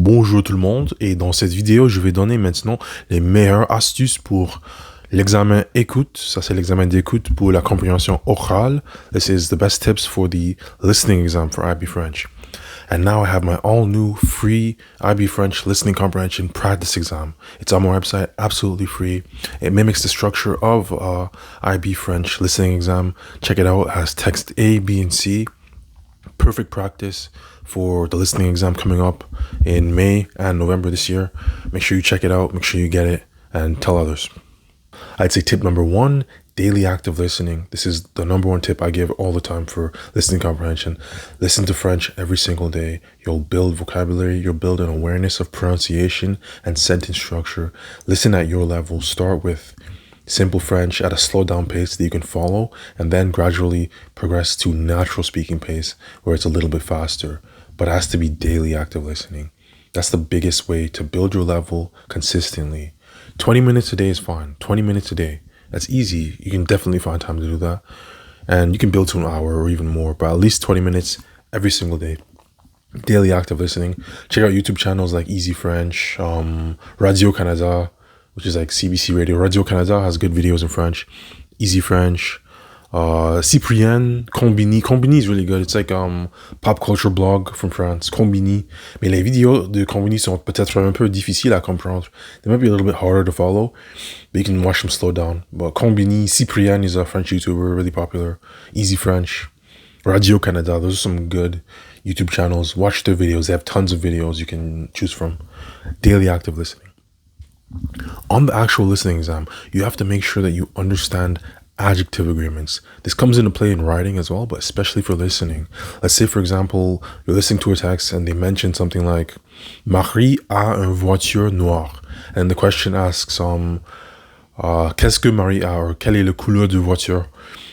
Bonjour tout le monde, et dans cette vidéo, je vais donner maintenant les meilleures astuces pour l'examen écoute. Ça, c'est l'examen d'écoute pour la compréhension orale. This is the best tips for the listening exam for IB French. And now I have my all new free IB French listening comprehension practice exam. It's on my website, absolutely free. It mimics the structure of IB French listening exam. Check it out. It has text A, B, and C. Perfect practice for the listening exam coming up in May and November this year. Make sure you check it out, make sure you get it, and tell others. I'd say tip number one, daily active listening. This is the number one tip I give all the time for listening comprehension. Listen to French every single day. You'll build vocabulary, you'll build an awareness of pronunciation and sentence structure. Listen at your level. Start with simple French at a slow down pace that you can follow, and then gradually progress to natural speaking pace where it's a little bit faster, but it has to be daily active listening. That's the biggest way to build your level consistently. 20 minutes a day is fine. 20 minutes a day. That's easy. You can definitely find time to do that. And you can build to an hour or even more, but at least 20 minutes every single day. Daily active listening. Check out YouTube channels like Easy French, Radio Canada, which is like CBC Radio. Radio Canada has good videos in French. Easy French. Cyprien, Combini. Combini is really good. It's like pop culture blog from France. Combini. Mais les vidéos de Combini sont peut-être un peu difficiles à comprendre. They might be a little bit harder to follow, but you can watch them slow down. But Combini, Cyprien is a French YouTuber, really popular. Easy French. Radio Canada. Those are some good YouTube channels. Watch their videos. They have tons of videos you can choose from. Daily active listening. On the actual listening exam, you have to make sure that you understand adjective agreements. This comes into play in writing as well, but especially for listening. Let's say, for example, you're listening to a text and they mention something like Marie a une voiture noire, and the question asks qu'est-ce que Marie a, or quelle est la couleur de voiture.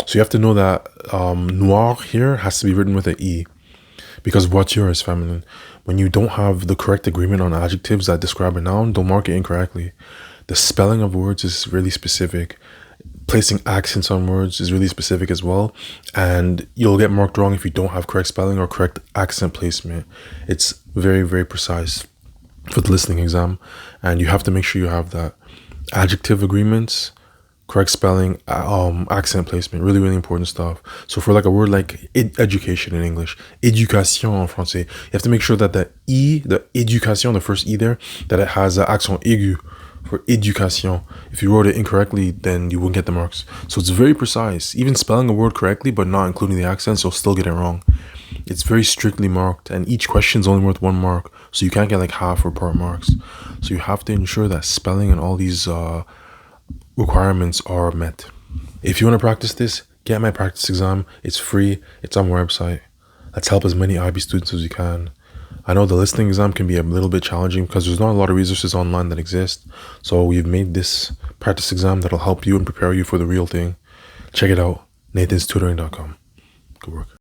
So you have to know that noir here has to be written with an E, because voiture is feminine. When you don't have the correct agreement on adjectives that describe a noun, don't mark it incorrectly. The spelling of words is really specific. Placing accents on words is really specific as well. And you'll get marked wrong if you don't have correct spelling or correct accent placement. It's very, very precise for the listening exam. And you have to make sure you have that. Adjective agreements, correct spelling, accent placement, really, really important stuff. So for like a word like education in English, éducation en français, you have to make sure that the E, the éducation, the first E there, that it has an accent aigu for éducation. If you wrote it incorrectly, then you wouldn't get the marks. So it's very precise. Even spelling a word correctly, but not including the accents, you'll still get it wrong. It's very strictly marked, and each question is only worth 1 mark. So you can't get like half or part marks. So you have to ensure that spelling and all these requirements are met. If you want to practice this, get my practice exam. It's free. It's on my website. Let's help as many IB students as we can. I know the listening exam can be a little bit challenging because there's not a lot of resources online that exist. So we've made this practice exam that'll help you and prepare you for the real thing. Check it out, nathanstutoring.com. Good work.